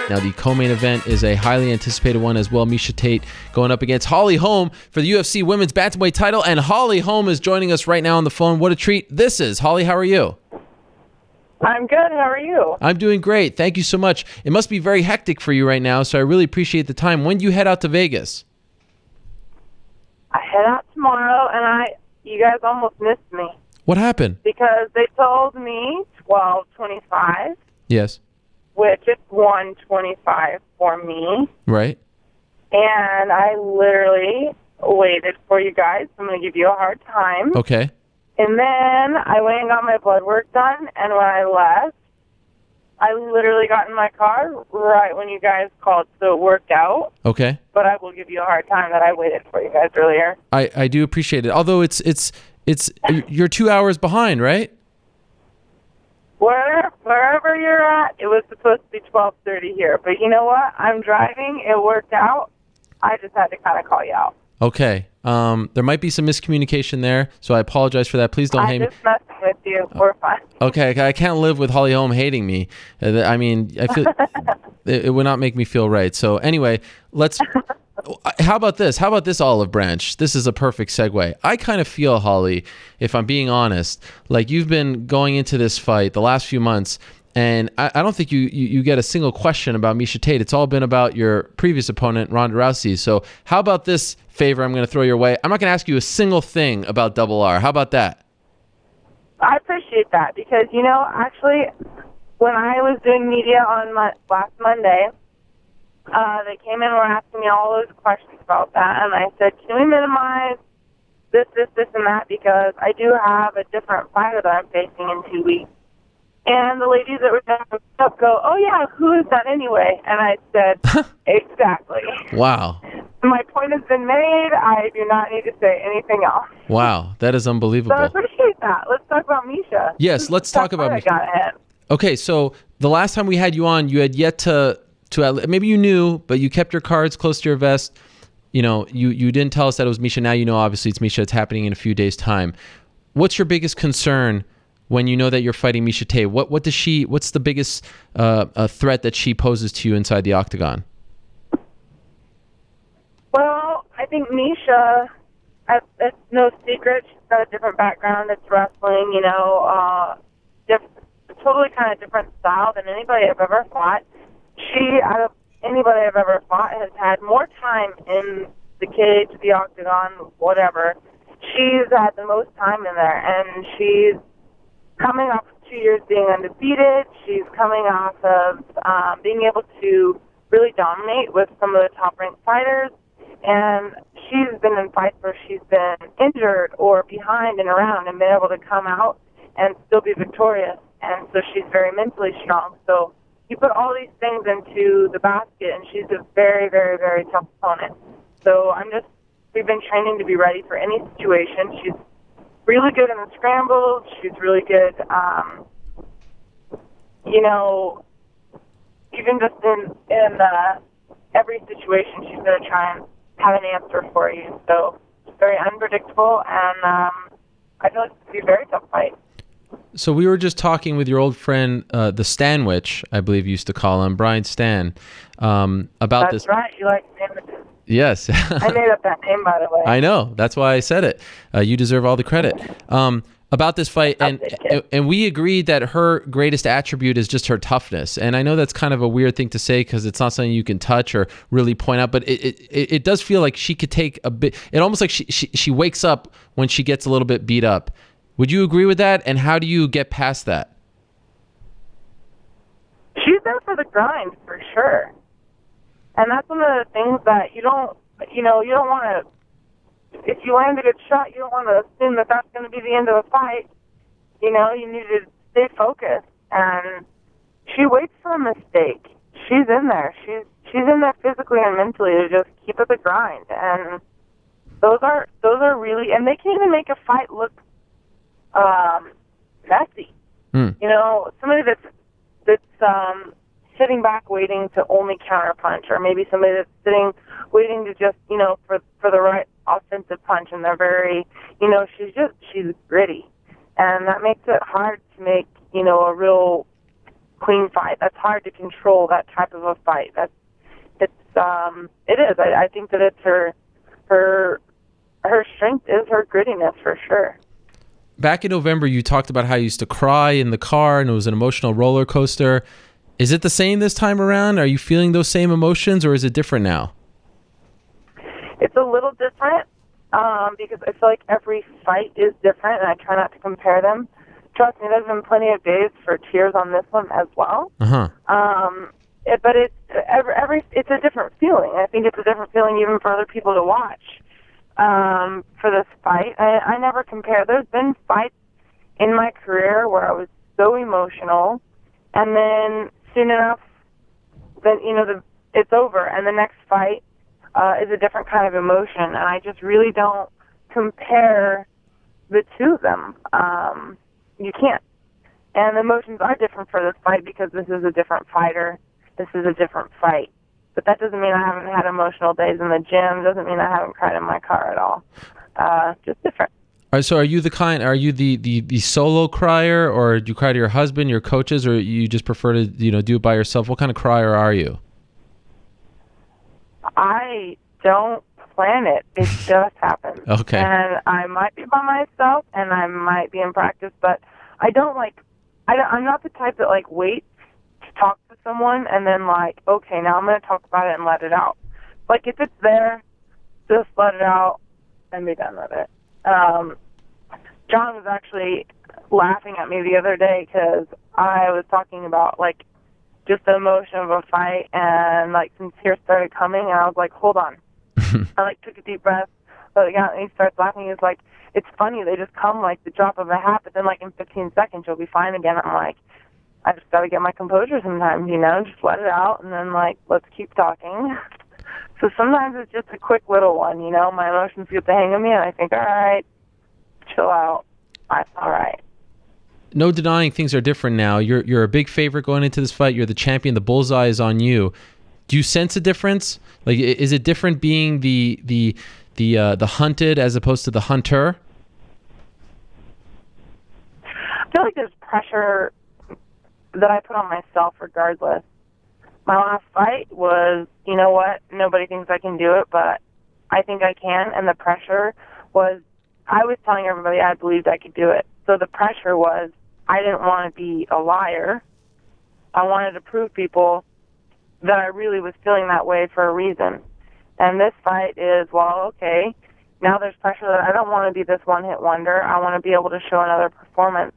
Now, the co-main event is a highly anticipated one as well. Miesha Tate going up against Holly Holm for the UFC Women's Bantamweight title, and Holly Holm is joining us right now on the phone. What a treat this is. Holly, how are you? I'm good. How are you? I'm doing great. Thank you so much. It must be very hectic for you right now, so I really appreciate the time. When do you head out to Vegas? I head out tomorrow, and you guys almost missed me. What happened? Because they told me 12:25. Yes. Which is 1:25 for me. Right. And I literally waited for you guys. I'm going to give you a hard time. Okay. And then I went and got my blood work done, and when I left, I literally got in my car right when you guys called, so it worked out. Okay. But I will give you a hard time that I waited for you guys earlier. I do appreciate it. Although it's you're 2 hours behind, right? Wherever you're at, it was supposed to be 12:30 here. But you know what? I'm driving. It worked out. I just had to kind of call you out. Okay. There might be some miscommunication there, so I apologize for that. Please don't hate me. I'm just messing with you. We're fine. Okay, I can't live with Holly Holm hating me. I mean, I feel it would not make me feel right. So anyway, how about this? How about this olive branch? This is a perfect segue. I kind of feel, Holly, if I'm being honest, like you've been going into this fight the last few months, and I don't think you get a single question about Miesha Tate. It's all been about your previous opponent, Ronda Rousey. So how about this favor I'm going to throw your way? I'm not going to ask you a single thing about Double R. How about that? I appreciate that because, actually, when I was doing media on last Monday, they came in and were asking me all those questions about that, and I said, can we minimize this, and that, because I do have a different fighter that I'm facing in 2 weeks. And the ladies that were down up go, oh, yeah, who is that anyway? And I said, exactly. Wow. My point has been made. I do not need to say anything else. Wow, that is unbelievable. So I appreciate that. Let's talk about Miesha. Yes, let's talk about Miesha. Got ahead. Okay, so the last time we had you on, you had yet to maybe you knew, but you kept your cards close to your vest. You didn't tell us that it was Miesha. Now you know, obviously, it's Miesha. It's happening in a few days' time. What's your biggest concern when you know that you're fighting Miesha Tate? What's the biggest threat that she poses to you inside the octagon? Well, I think Miesha, it's no secret, she's got a different background. It's wrestling, totally kind of different style than anybody I've ever fought. She, out of anybody I've ever fought, has had more time in the cage, the octagon, whatever. She's had the most time in there, and she's coming off 2 years being undefeated. She's coming off of being able to really dominate with some of the top-ranked fighters. And she's been in fights where she's been injured or behind and around and been able to come out and still be victorious. And so she's very mentally strong. So you put all these things into the basket, and she's a very, very, very tough opponent. So we've been training to be ready for any situation. She's really good in the scrambles. She's really good, even just in every situation, she's going to try and have an answer for you. So it's very unpredictable, and I feel like it's going to be a very tough fight. So we were just talking with your old friend, the Stanwich, I believe you used to call him, Brian Stan, about this. That's right. You like sandwiches. Yes. I made up that name, by the way. I know. That's why I said it. You deserve all the credit. About this fight, and we agreed that her greatest attribute is just her toughness. And I know that's kind of a weird thing to say because it's not something you can touch or really point out, but it does feel like she could take a bit. It almost like she wakes up when she gets a little bit beat up. Would you agree with that? And how do you get past that? She's there for the grind, for sure. And that's one of the things that you don't want to, if you land a good shot, you don't want to assume that that's going to be the end of the fight. You need to stay focused. And she waits for a mistake. She's in there. She's in there physically and mentally to just keep up the grind. And those are really, and they can even make a fight look messy. Somebody that's sitting back waiting to only counterpunch, or maybe somebody that's sitting waiting to just, for the right offensive punch, and they're very, she's gritty. And that makes it hard to make, a real clean fight. That's hard to control, that type of a fight. It is. I think that it's her strength is her grittiness for sure. Back in November, you talked about how you used to cry in the car and it was an emotional roller coaster. Is it the same this time around? Are you feeling those same emotions, or is it different now? It's a little different because I feel like every fight is different, and I try not to compare them. Trust me, there's been plenty of days for tears on this one as well. Uh-huh. But it's it's a different feeling. I think it's a different feeling even for other people to watch for this fight. I never compare. There's been fights in my career where I was so emotional, and then soon enough, then it's over, and the next fight is a different kind of emotion, and I just really don't compare the two of them. You can't. And the emotions are different for this fight because this is a different fighter. This is a different fight. But that doesn't mean I haven't had emotional days in the gym. Doesn't mean I haven't cried in my car at all. Just different. All right, so are you the solo crier, or do you cry to your husband, your coaches, or you just prefer to do it by yourself? What kind of crier are you? I don't plan it. It just happens. Okay. And I might be by myself, and I might be in practice, but I'm not the type that waits to talk to someone and then okay, now I'm going to talk about it and let it out. If it's there, just let it out and be done with it. John was actually laughing at me the other day because I was talking about just the emotion of a fight, and some tears started coming, and I was like, hold on. I took a deep breath, let it out, and he starts laughing. He was like, it's funny, they just come the drop of a hat, but then in 15 seconds you'll be fine again. I'm like, I just got to get my composure sometimes, just let it out, and then let's keep talking. So sometimes it's just a quick little one, my emotions get the hang of me, and I think, all right, chill out, I'm all right. No denying things are different now. You're a big favorite going into this fight. You're the champion. The bullseye is on you. Do you sense a difference? Is it different being the hunted as opposed to the hunter? I feel like there's pressure that I put on myself regardless. My last fight was, you know what, nobody thinks I can do it, but I think I can, and the pressure was, I was telling everybody I believed I could do it. So the pressure was, I didn't want to be a liar. I wanted to prove people that I really was feeling that way for a reason. And this fight is, okay, now there's pressure that I don't want to be this one-hit wonder. I want to be able to show another performance.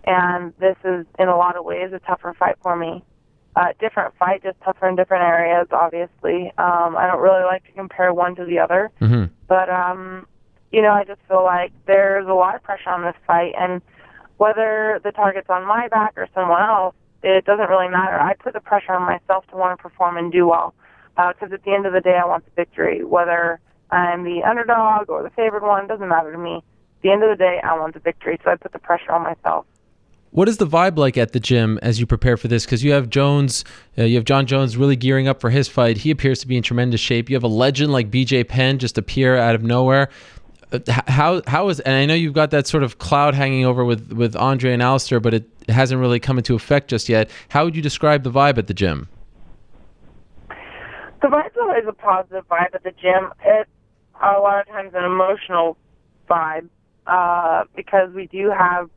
And this is, in a lot of ways, a tougher fight for me. Different fight, just tougher in different areas, obviously. I don't really like to compare one to the other. Mm-hmm. But, I just feel like there's a lot of pressure on this fight. And whether the target's on my back or someone else, it doesn't really matter. I put the pressure on myself to want to perform and do well. Because at the end of the day, I want the victory. Whether I'm the underdog or the favored one, doesn't matter to me. At the end of the day, I want the victory. So I put the pressure on myself. What is the vibe like at the gym as you prepare for this? Because you have Jones, you have John Jones really gearing up for his fight. He appears to be in tremendous shape. You have a legend like BJ Penn just appear out of nowhere. How is, and I know you've got that sort of cloud hanging over with Andre and Alistair, but it hasn't really come into effect just yet. How would you describe the vibe at the gym? The vibe's always a positive vibe at the gym. It's a lot of times an emotional vibe because we do have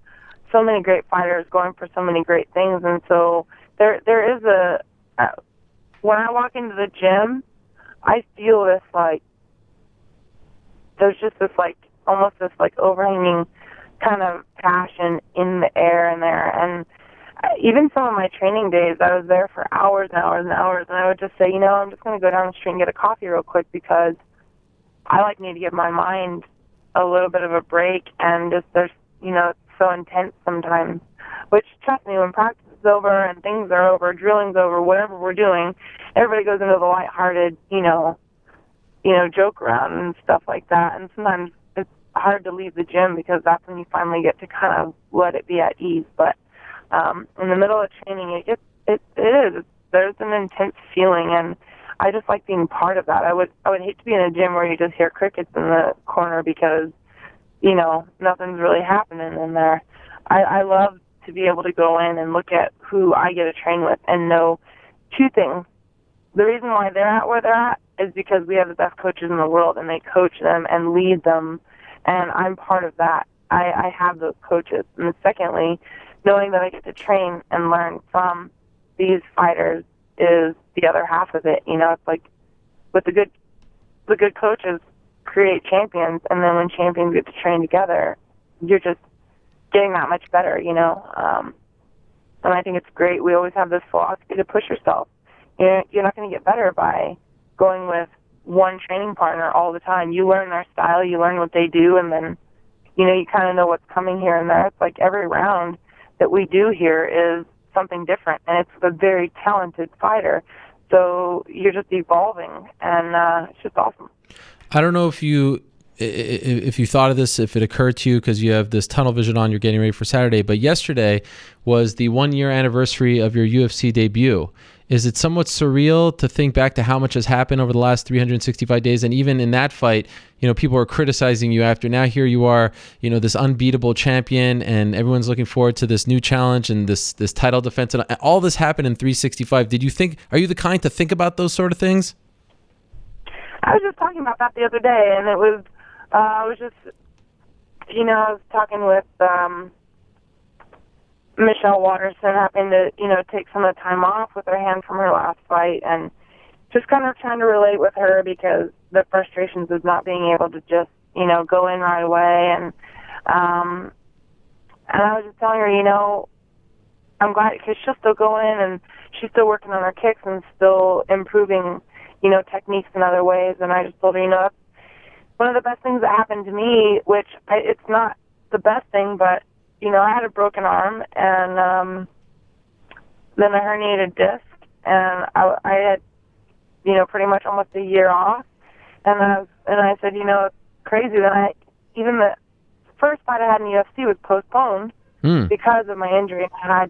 so many great fighters going for so many great things, and so there is when I walk into the gym, I feel this there's just this almost this overhanging kind of passion in the air in there. And even some of my training days, I was there for hours and hours and hours, and I would just say, I'm just going to go down the street and get a coffee real quick because I need to give my mind a little bit of a break. And just it's so intense sometimes, which, trust me, when practice is over and things are over, drilling's over, whatever we're doing, everybody goes into the lighthearted, joke around and stuff like that. And sometimes it's hard to leave the gym because that's when you finally get to kind of let it be at ease. But in the middle of training, there's an intense feeling, and I just like being part of that. I would hate to be in a gym where you just hear crickets in the corner because nothing's really happening in there. I love to be able to go in and look at who I get to train with and know two things. The reason why they're at where they're at is because we have the best coaches in the world, and they coach them and lead them, and I'm part of that. I have those coaches. And secondly, knowing that I get to train and learn from these fighters is the other half of it. You know, it's like with the good coaches create champions, and then when champions get to train together, you're just getting that much better, you know. And I think it's great. We always have this philosophy to push yourself. You're not going to get better by going with one training partner all the time. You learn their style, you learn what they do, and then, you know, you kind of know what's coming here and there. It's like every round that we do here is something different, and it's a very talented fighter. So you're just evolving, and it's just awesome. I don't know if you thought of this, if it occurred to you, because you have this tunnel vision on, you're getting ready for Saturday, but yesterday was the 1-year anniversary of your UFC debut. Is it somewhat surreal to think back to how much has happened over the last 365 days? And even in that fight, you know, people are criticizing you after. Now here you are, you know, this unbeatable champion, and everyone's looking forward to this new challenge and this title defense. And all this happened in 365. Are you the kind to think about those sort of things? I was just talking about that the other day, and it was, I was talking with Michelle Waterson, happened to, you know, take some of the time off with her hand from her last fight, and just kind of trying to relate with her because the frustrations of not being able to just, you know, go in right away. And I was just telling her, you know, I'm glad because she'll still go in and she's still working on her kicks and still improving, you know, techniques in other ways. And I just told her, you know, that's one of the best things that happened to me, which it's not the best thing, but, you know, I had a broken arm, and then a herniated disc, and I had, you know, pretty much almost a year off. And I said, you know, it's crazy that even the first fight I had in the UFC was postponed because of my injury. I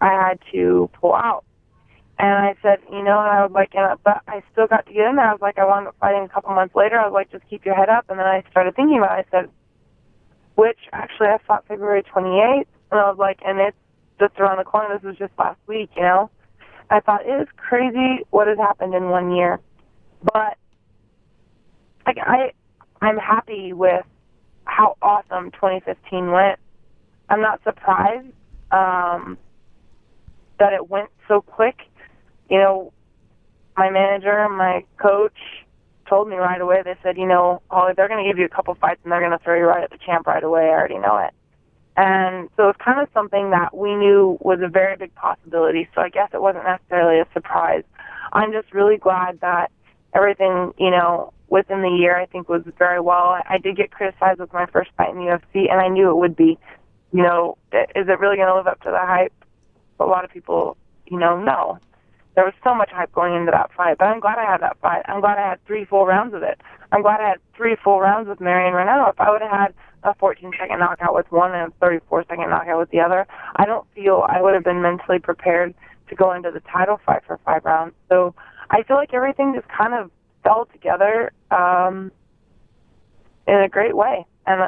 had to pull out. And I said, you know, and I was like, but I still got to get in there. I was like, I wound up fighting a couple months later. I was like, just keep your head up. And then I started thinking about it. I said, which actually I fought February 28th. And I was like, and it's just around the corner. This was just last week, you know. I thought, it is crazy what has happened in 1 year. But like I'm happy with how awesome 2015 went. I'm not surprised that it went so quick. You know, my manager, my coach told me right away, they said, you know, Holly, they're going to give you a couple fights and they're going to throw you right at the champ right away. I already know it. And so it's kind of something that we knew was a very big possibility. So I guess it wasn't necessarily a surprise. I'm just really glad that everything, you know, within the year I think was very well. I did get criticized with my first fight in the UFC, and I knew it would be. You know, is it really going to live up to the hype? A lot of people, you know, no. There was so much hype going into that fight, but I'm glad I had that fight. I'm glad I had 3 full rounds of it. I'm glad I had 3 full rounds with Marion Renato. If I would have had a 14-second knockout with one and a 34-second knockout with the other, I don't feel I would have been mentally prepared to go into the title fight for 5 rounds. So I feel like everything just kind of fell together in a great way, and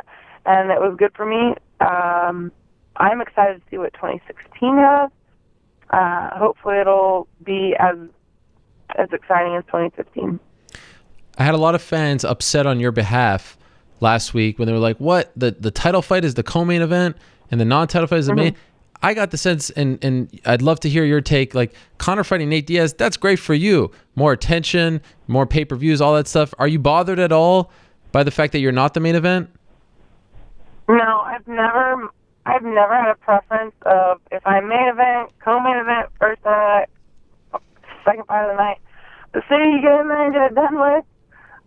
it was good for me. I'm excited to see what 2016 has. Hopefully it'll be as exciting as 2015. I had a lot of fans upset on your behalf last week when they were like, what? The title fight is the co-main event and the non-title fight is the main? I got the sense, and I'd love to hear your take, like Conor fighting Nate Diaz, that's great for you. More attention, more pay-per-views, all that stuff. Are you bothered at all by the fact that you're not the main event? No, I've never had a preference of if I'm main event, co-main event, first night, second fight of the night. The sooner you get in there and get it done with,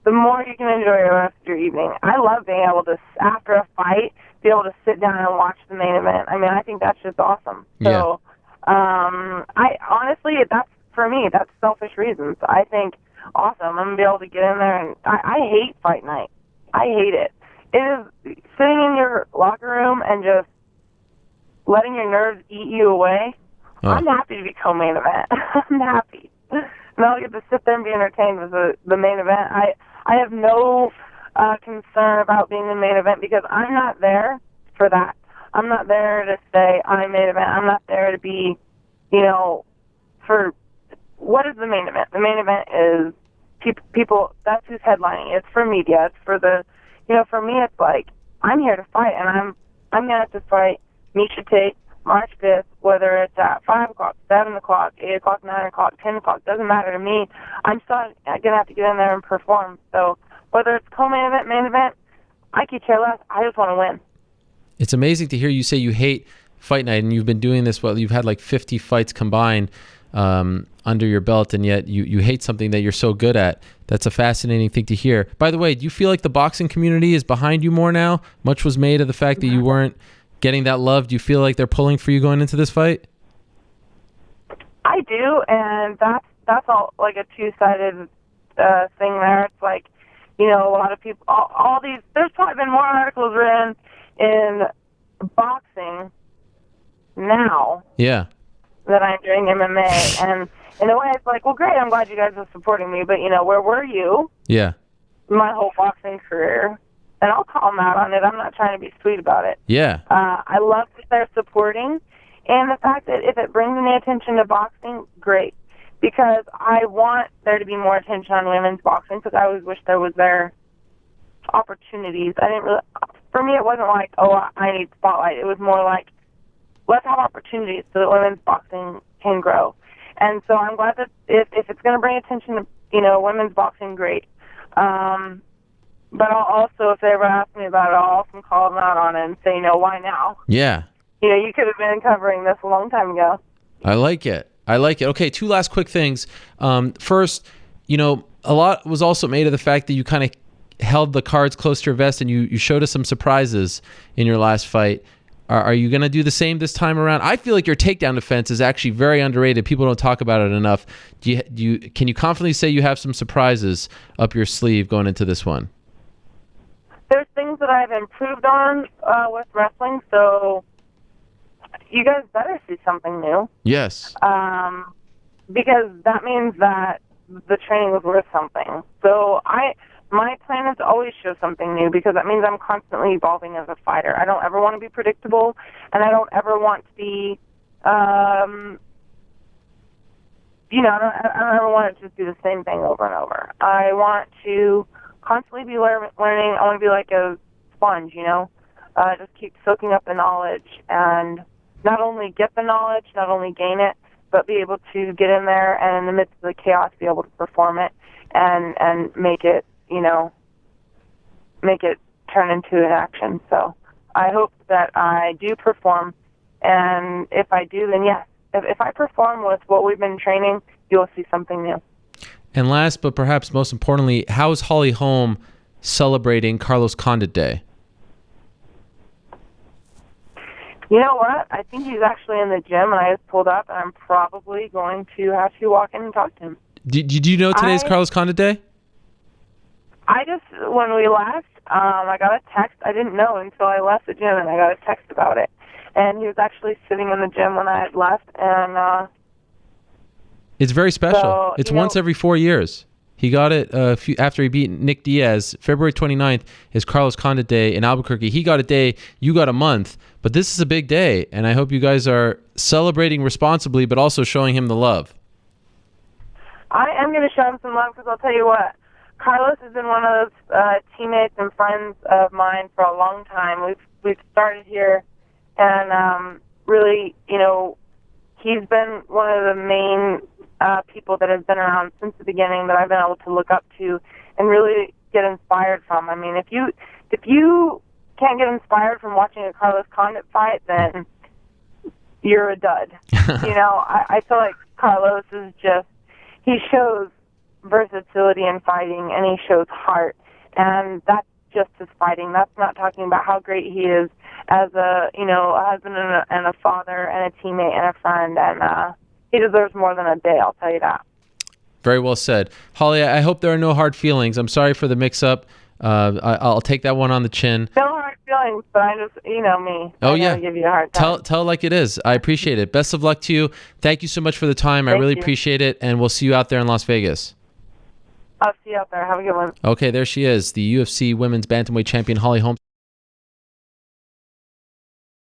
the more you can enjoy the rest of your evening. I love being able to, after a fight, be able to sit down and watch the main event. I mean, I think that's just awesome. Yeah. So, I honestly, that's for me, that's selfish reasons. I think awesome. I'm gonna be able to get in there, and I hate fight night. I hate it. It is sitting in your locker room and just letting your nerves eat you away. Oh. I'm happy to be co-main event. I'm happy. And I'll get to sit there and be entertained with the main event. I have no concern about being the main event because I'm not there for that. I'm not there to say I'm main event. I'm not there to be, for what is the main event? The main event is people. That's who's headlining. It's for media. It's for the, for me, it's like I'm here to fight, and I'm gonna have to fight Miesha Tate March 5th, whether it's at 5 o'clock, 7 o'clock, 8 o'clock, 9 o'clock, 10 o'clock. Doesn't matter to me. I'm still gonna have to get in there and perform. So whether it's co-main event, main event, I could care less. I just want to win. It's amazing to hear you say you hate fight night, and you've been doing this. Well, you've had like 50 fights combined under your belt, and yet you hate something that you're so good at. That's a fascinating thing to hear. By the way, do you feel like the boxing community is behind you more now? Much was made of the fact that you weren't getting that love. Do you feel like they're pulling for you going into this fight? I do, and that's all like a two-sided thing there. It's like, a lot of people, all these, there's probably been more articles written in boxing now than I'm doing MMA. And in a way, it's like, well, great, I'm glad you guys are supporting me, but, where were you? Yeah. My whole boxing career. And I'll call them out on it. I'm not trying to be sweet about it. Yeah. I love that they're supporting. And the fact that if it brings any attention to boxing, great. Because I want there to be more attention on women's boxing, because I always wish there was their opportunities. For me, it wasn't like, I need spotlight. It was more like, let's have opportunities so that women's boxing can grow. And so I'm glad that if it's going to bring attention to, women's boxing, great. But I'll also, if they ever ask me about it, I'll often call them out on it and say, why now? Yeah. You could have been covering this a long time ago. I like it. Okay, two last quick things. First, a lot was also made of the fact that you kind of held the cards close to your vest, and you showed us some surprises in your last fight. Are you going to do the same this time around? I feel like your takedown defense is actually very underrated. People don't talk about it enough. Can you confidently say you have some surprises up your sleeve going into this one? There's things that I've improved on with wrestling, so you guys better see something new. Yes. Because that means that the training was worth something. So my plan is to always show something new, because that means I'm constantly evolving as a fighter. I don't ever want to be predictable, and I don't ever want to be, I don't ever want to just do the same thing over and over. I want to constantly be learning. I want to be like a sponge, just keep soaking up the knowledge, and not only get the knowledge, not only gain it, but be able to get in there and in the midst of the chaos be able to perform it and make it, make it turn into an action. So I hope that I do perform, and if I do, then yes. If I perform with what we've been training, you'll see something new. And last, but perhaps most importantly, how is Holly Holm celebrating Carlos Condit Day? You know what? I think he's actually in the gym, and I just pulled up, and I'm probably going to have to walk in and talk to him. Did you know today's Carlos Condit Day? When we left, I got a text. I didn't know until I left the gym, and I got a text about it. And he was actually sitting in the gym when I had left, and it's very special. So, it's once every 4 years. He got it after he beat Nick Diaz. February 29th is Carlos Condit Day in Albuquerque. He got a day, you got a month. But this is a big day, and I hope you guys are celebrating responsibly, but also showing him the love. I am going to show him some love, because I'll tell you what, Carlos has been one of those teammates and friends of mine for a long time. We've started here, and really, he's been one of the main people that have been around since the beginning that I've been able to look up to and really get inspired from. I mean, if you can't get inspired from watching a Carlos Condit fight, then you're a dud. I feel like Carlos is he shows versatility in fighting, and he shows heart, and that's just his fighting. That's not talking about how great he is as a husband and a father and a teammate and a friend, and he deserves more than a day, I'll tell you that. Very well said. Holly, I hope there are no hard feelings. I'm sorry for the mix-up. I'll take that one on the chin. No hard feelings, but I just, me. Oh, I yeah. Give you a hard time. Tell it like it is. I appreciate it. Best of luck to you. Thank you so much for the time. I really appreciate it, and we'll see you out there in Las Vegas. I'll see you out there. Have a good one. Okay, there she is, the UFC Women's Bantamweight Champion, Holly Holm.